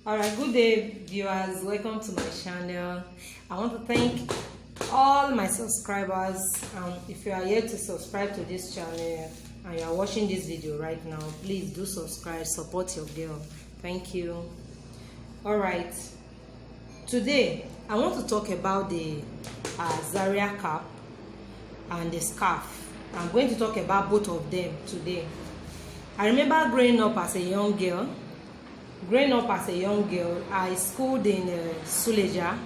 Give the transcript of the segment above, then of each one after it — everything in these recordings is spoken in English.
Alright, good day viewers, welcome to my channel. I want to thank all my subscribers. If you are yet to subscribe to this channel and you are watching this video right now, please do subscribe, support your girl. Thank you. Alright, today I want to talk about the Zahra cap and the scarf. I'm going to talk about both of them today. I remember growing up as a young girl. I schooled in Suleja,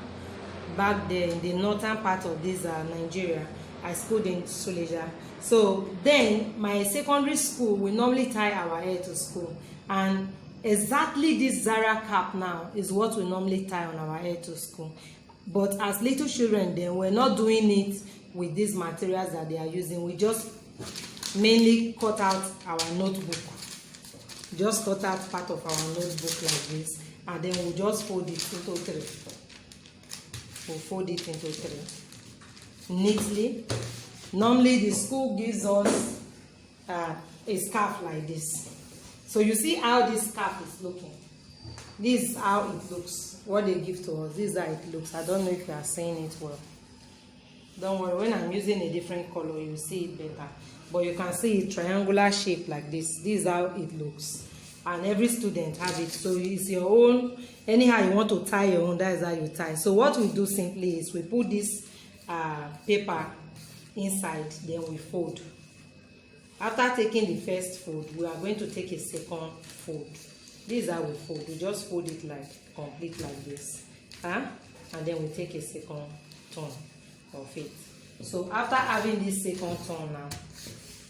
back there in the northern part of this Nigeria. I schooled in Suleja. So then my secondary school, we normally tie our hair to school, and exactly this Zahra cap now is what we normally tie on our hair to school. But as little children then, we're not doing it with these materials that they are using. We just mainly cut out our notebook. Just cut out part of our notebook like this, and then we'll just fold it into three. We'll fold it into three neatly. Normally the school gives us a scarf like this. So you see how this scarf is looking. This is how it looks. What they give to us, this is how it looks. I don't know if you are seeing it well. Don't worry, when I'm using a different color you see it better. But you can see a triangular shape like this. This is how it looks. And every student have it. So it's your own. Anyhow you want to tie your own, that is how you tie. So what we do simply is we put this paper inside, then we fold. After taking the first fold, we are going to take a second fold. This is how we fold. We just fold it like complete like this. And then we take a second turn of it. So after having this second turn now,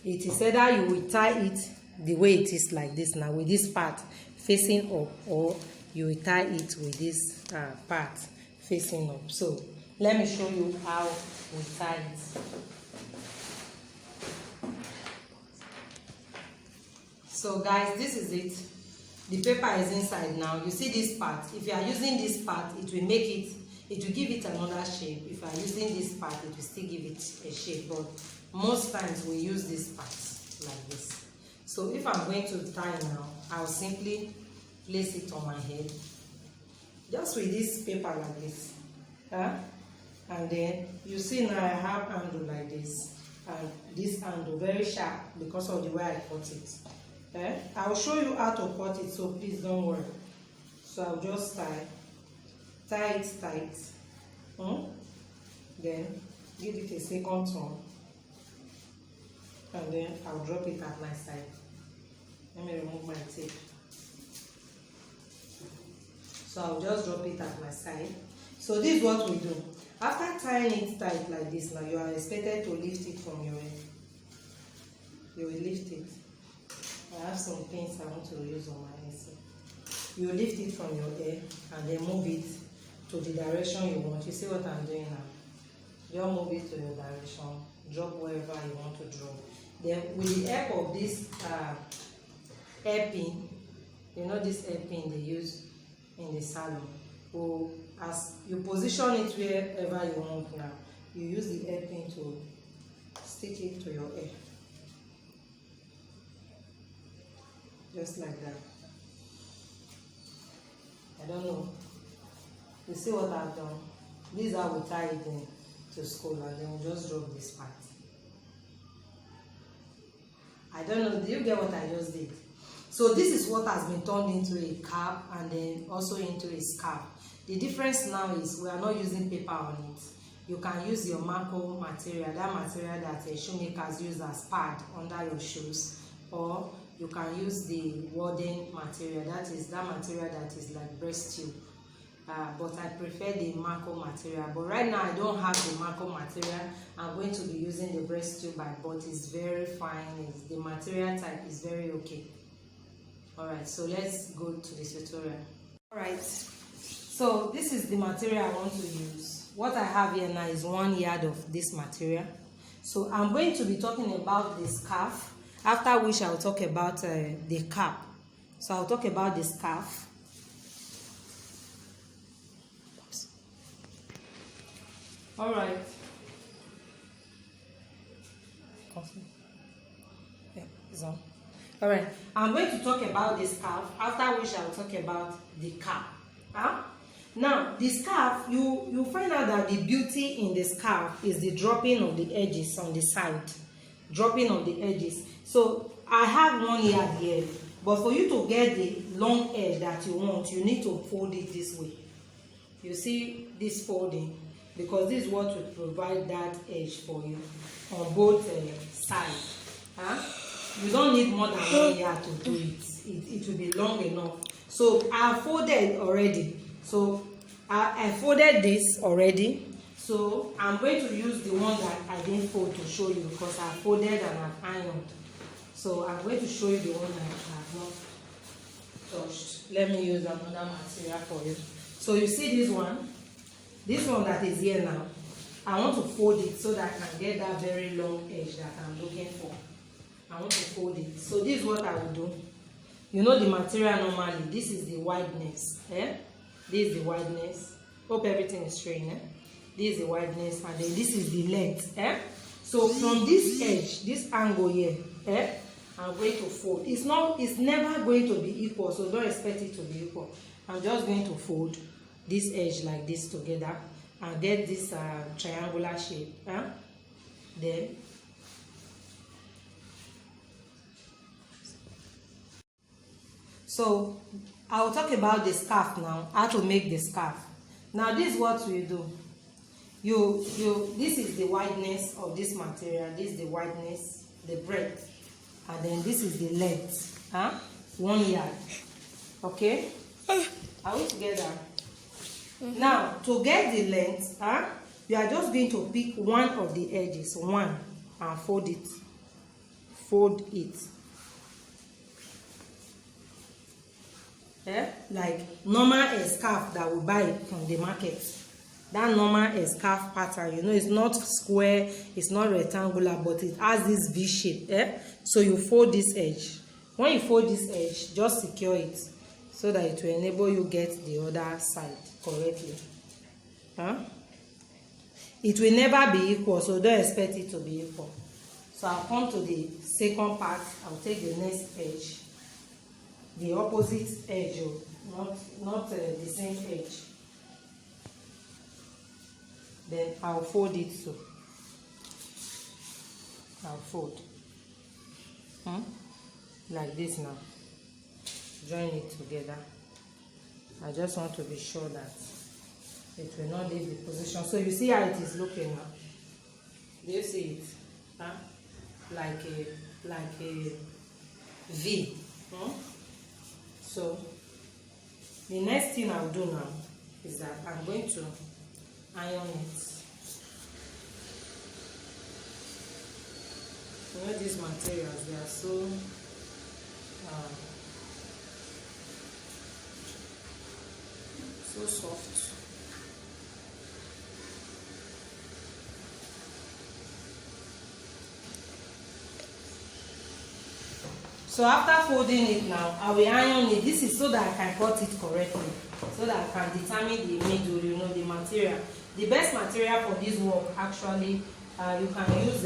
it is either you will tie it the way it is like this now, with this part facing up, or you will tie it with this part facing up. So let me show you how we tie it. So guys, this is it. The paper is inside now. You see this part. If you are using this part, it will make it, it will give it another shape. If you are using this part, it will still give it a shape, but most times we use this part like this. So if I'm going to tie now, I'll simply place it on my head, just with this paper like this. And then you see now I have handle like this, and this handle very sharp because of the way I cut it. I'll show you how to cut it, so please don't worry. So I'll just tie it tight. Then give it a second turn, and then I'll drop it at my side. Let me remove my tape. So I'll just drop it at my side. So this is what we do. After tying it tight like this, now you are expected to lift it from your head. You will lift it. I have some pins I want to use on my head. You lift it from your hair and then move it to the direction you want. You see what I'm doing now? Just move it to your direction. Drop wherever you want to drop. Then with the help of this hairpin, you know this hairpin they use in the salon, or as you position it wherever you want now, you use the hairpin to stick it to your hair. Just like that. I don't know. You see what I've done? This is how we tie it in to school, and then we'll just drop this part. I don't know, do you get what I just did? So this is what has been turned into a cap and then also into a scarf. The difference now is we are not using paper on it. You can use your Marco material, that material that shoemakers use as pad under your shoes, or you can use the wooden material, that material that is like breast tube. But I prefer the Marco material. But right now I don't have the Marco material. I'm going to be using the breast tube I bought. It's very fine. The material type is very okay. Alright, so let's go to the tutorial. Alright, so this is the material I want to use. What I have here now is 1 yard of this material. So I'm going to be talking about the scarf, after which I'll talk about the cap. So I'll talk about the scarf. Alright. Yeah, it's on. Alright, I'm going to talk about the scarf, after which I'll talk about the cap. Now the scarf, you find out that the beauty in the scarf is the dropping of the edges on the side, dropping of the edges. So I have 1 yard here, but for you to get the long edge that you want, you need to fold it this way. You see this folding, because this is what will provide that edge for you on both sides. You don't need more than 1 yard to do it. It will be long enough. So I folded already. So I folded this already. So I'm going to use the one that I didn't fold to show you, because I folded and I've ironed. So I'm going to show you the one that I have not touched. Let me use another material for you. So you see this one that is here now. I want to fold it so that I can get that very long edge that I'm looking for. I want to fold it. So this is what I will do. You know the material normally, this is the wideness. This is the wideness. Hope everything is straight. This is the wideness, and then this is the length. So from this edge, this angle here, I'm going to fold. It's never going to be equal, so don't expect it to be equal. I'm just going to fold this edge like this together and get this triangular shape. Then so I will talk about the scarf now, how to make the scarf. Now this is what we do. This is the wideness of this material, this is the wideness, the breadth, and then this is the length. 1 yard. Okay? Are we together? Now to get the length, you are just going to pick one of the edges, one, and fold it. Fold it. Like normal scarf that we buy from the market. That normal scarf pattern, it's not square, it's not rectangular, but it has this V shape. So you fold this edge. When you fold this edge, just secure it so that it will enable you get the other side correctly. It will never be equal, so don't expect it to be equal. So I'll come to the second part. I'll take the next edge, the opposite edge, not the same edge. Then I'll fold it so. I'll fold. Like this now. Join it together. I just want to be sure that it will not leave the position. So you see how it is looking now. Do you see it? Like a V. So the next thing I'll do now is that I'm going to iron it. These materials, they are so soft. So after folding it now, I will iron it. This is so that I can cut it correctly, so that I can determine the middle, the material. The best material for this work, actually, you can use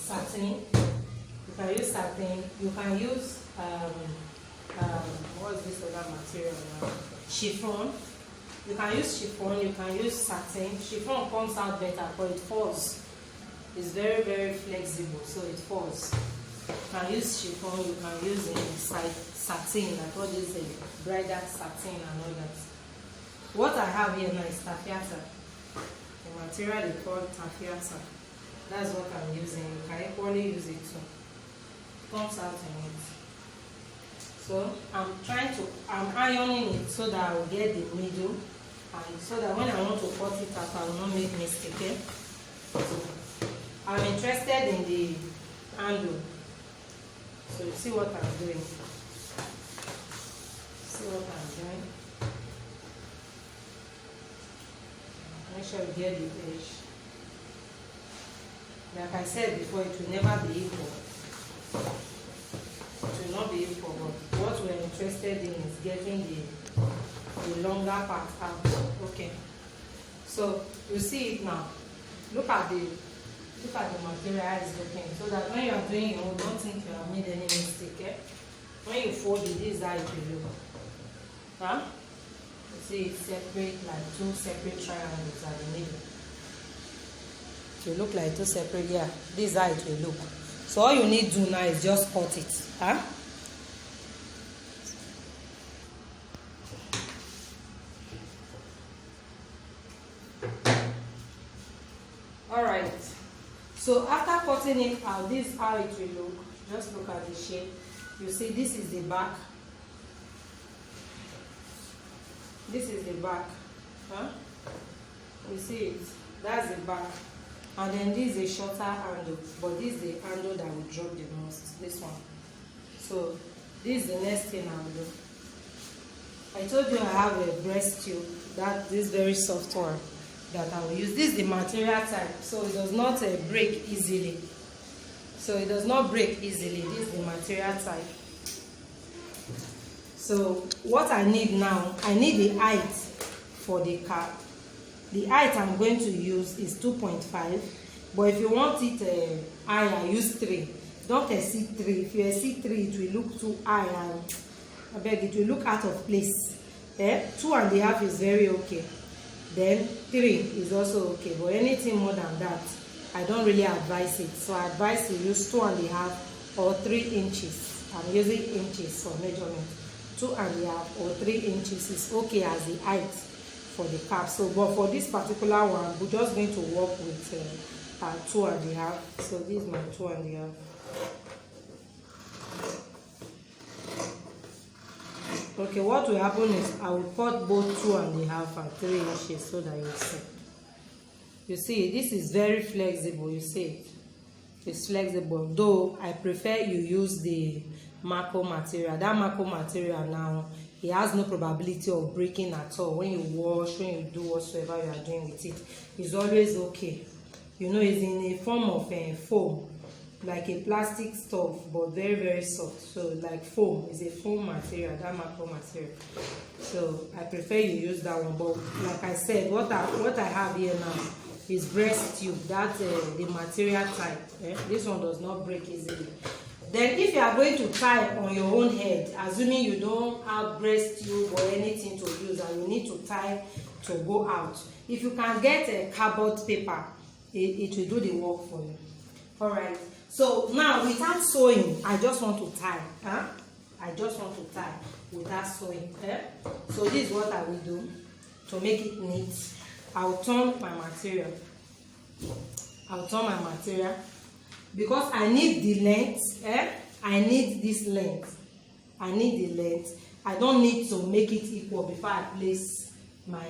satin. You can use satin. You can use what's this other material now? Chiffon. You can use chiffon. You can use satin. Chiffon comes out better, but it falls. It's very, very flexible, so it falls. You can use chiffon. You can use satin, like all this bridal satin and all that. What I have here now is taffeta. The material is called taffeta. That's what I'm using. You can equally use it too. It comes out in it. So I'm ironing it so that I will get the middle, and so that when I want to cut it up, I will not make mistake. So I'm interested in the handle. So you see what I'm doing. See what I'm doing. Make sure you get the edge. Like I said before, it will never be equal. It will not be equal, but what we're interested in is getting the longer part out. Okay. So you see it now. Look at the material it's looking, so that when you are doing your own, don't think you have made any mistake. When you fold it, this is how it will look. You see it separate, like two separate triangles at the middle. It will look like two separate, yeah. This is how it will look. So all you need to do now is just cut it. Huh? Alright. So after cutting it out, this is how it will look. Just look at the shape. You see this is the back. This is the back. Huh? You see it? That's the back. And then this is a shorter handle, but this is the handle that will drop the most. This one. So this is the next thing I will do. I told you I have a breast tube, this very soft one that I will use. This is the material type, so it does not break easily. So it does not break easily. This is the material type. So what I need now, I need the height for the cap. The height I'm going to use is 2.5, but if you want it higher, use 3. Don't exceed 3. If you exceed 3, it will look too high and I beg it will look out of place. 2.5 is very okay. Then 3 is also okay, but anything more than that, I don't really advise it. So I advise you use 2.5 or 3 inches. I'm using inches for measurement. 2.5 or 3 inches is okay as the height for the cap. So but for this particular one, we're just going to work with 2.5. So this is my 2.5. Okay, what will happen is I will cut both 2.5 and 3 inches so that you see. You see, this is very flexible. You see it? It's flexible, though I prefer you use the Mako material. That Mako material now, it has no probability of breaking at all. When you wash, when you do whatsoever you are doing with it, it's always okay. You know, it's in a form of foam, like a plastic stuff, but very, very soft. So like foam, is a foam material, that Mako material. So I prefer you use that one. But like I said, what I have here now is breast tube. That's the material type. This one does not break easily. Then if you are going to tie on your own head, assuming you don't have breast tube or anything to use and you need to tie to go out, if you can get a cardboard paper, it will do the work for you. Alright, so now without sewing, I just want to tie. I just want to tie without sewing. So this is what I will do to make it neat. I'll turn my material. Because I need the length. I need this length. I need the length. I don't need to make it equal before I place my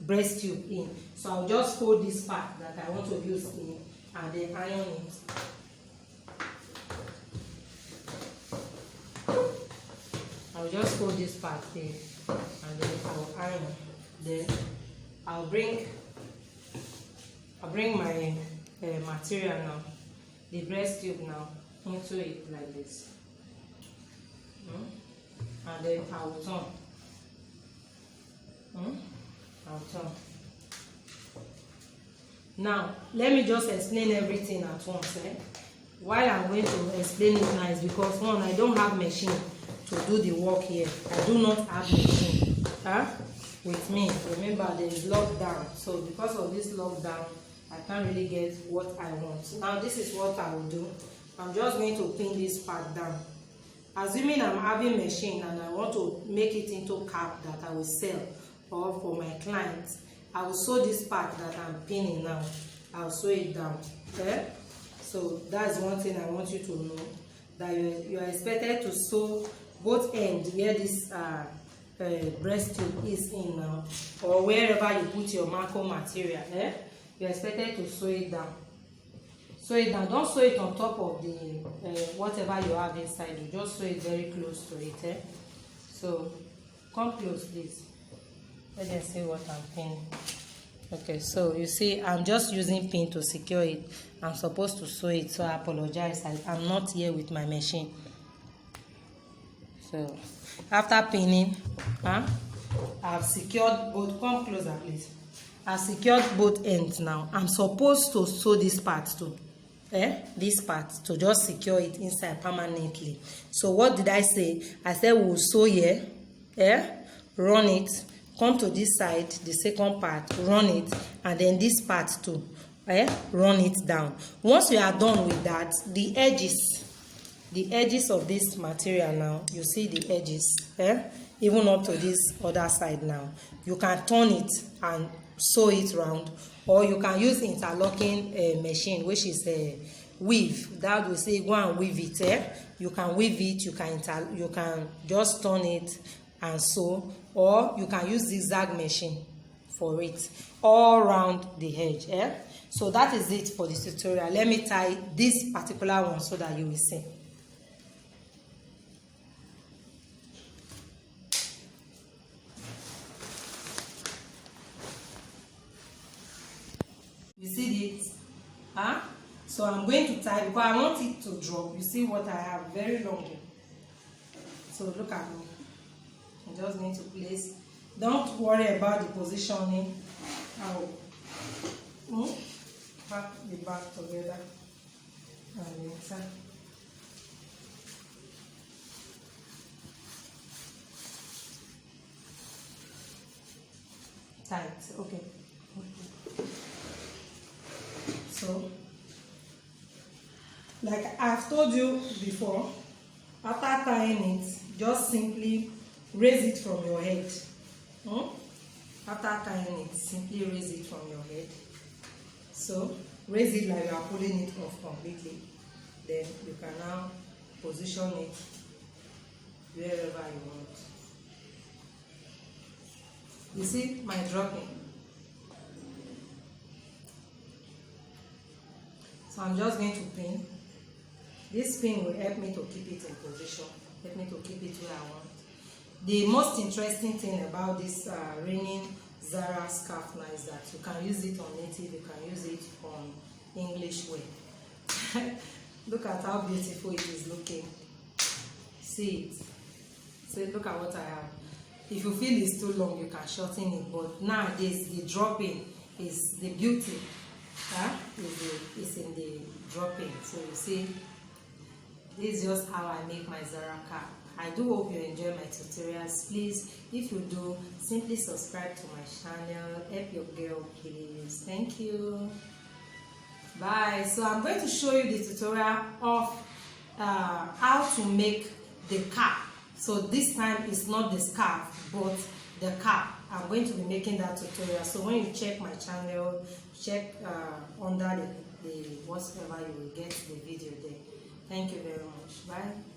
breast tube in. So I'll just fold this part that I want to use in and then iron it. I'll just fold this part in and then I'll iron. Then I'll bring my material now, the breast tube now, into it like this. And then I'll turn. I'll turn. Now, let me just explain everything at once. Why I'm going to explain it now is because one, I don't have machine to do the work here. I do not have machine with me. Remember, there is lockdown. So because of this lockdown, I can't really get what I want. Now, this is what I will do. I'm just going to pin this part down. Assuming I'm having machine and I want to make it into cap that I will sell or for my clients, I will sew this part that I'm pinning now. I'll sew it down. So that's one thing I want you to know, that you are expected to sew both ends where this breast tube is in now, or wherever you put your Mako material. You're expected to sew it down. Sew it down. Don't sew it on top of the whatever you have inside. You just sew it very close to it. So come close, please. Let them see what I'm pinning. Okay, so you see, I'm just using pin to secure it. I'm supposed to sew it, so I apologize. I'm not here with my machine. So after pinning, I've secured both. Come closer, please. I've secured both ends now. I'm supposed to sew this part too. This part to just secure it inside permanently. So what did I say? I said we'll sew here. run it, come to this side, the second part, run it, and then this part too, run it down. Once you are done with that, the edges of this material now, you see the edges, even up to this other side now, you can turn it and sew it round, or you can use interlocking machine, which is a weave. That will say go and weave it. You can weave it, you can just turn it and sew, or you can use zigzag machine for it all around the edge. So that is it for the tutorial. Let me tie this particular one so that you will see. You see it? So I'm going to tie because I want it to drop. You see what I have? Very long. So look at me. I just need to place. Don't worry about the positioning. I will pack the back together and inside. Tight. Okay. So, like I've told you before, after tying it, just simply raise it from your head. After tying it, simply raise it from your head. So, raise it like you are pulling it off completely. Then you can now position it wherever you want. You see my dropping? So I'm just going to pin. This pin will help me to keep it in position, help me to keep it where I want. The most interesting thing about this raining Zahra scarf now is that you can use it on native, you can use it on English wear. Look at how beautiful it is looking. See it? So look at what I have. If you feel it's too long, you can shorten it, but nowadays the dropping is the beauty. Is in the dropping. So you see, this is just how I make my Zahra cap. I do hope you enjoy my tutorials. Please, if you do, simply subscribe to my channel. Help your girl, please. Thank you. Bye. So I'm going to show you the tutorial of how to make the cap. So this time it's not the scarf, but the cap. I'm going to be making that tutorial. So when you check my channel, check under the whatever, you will get the video there. Thank you very much. Bye.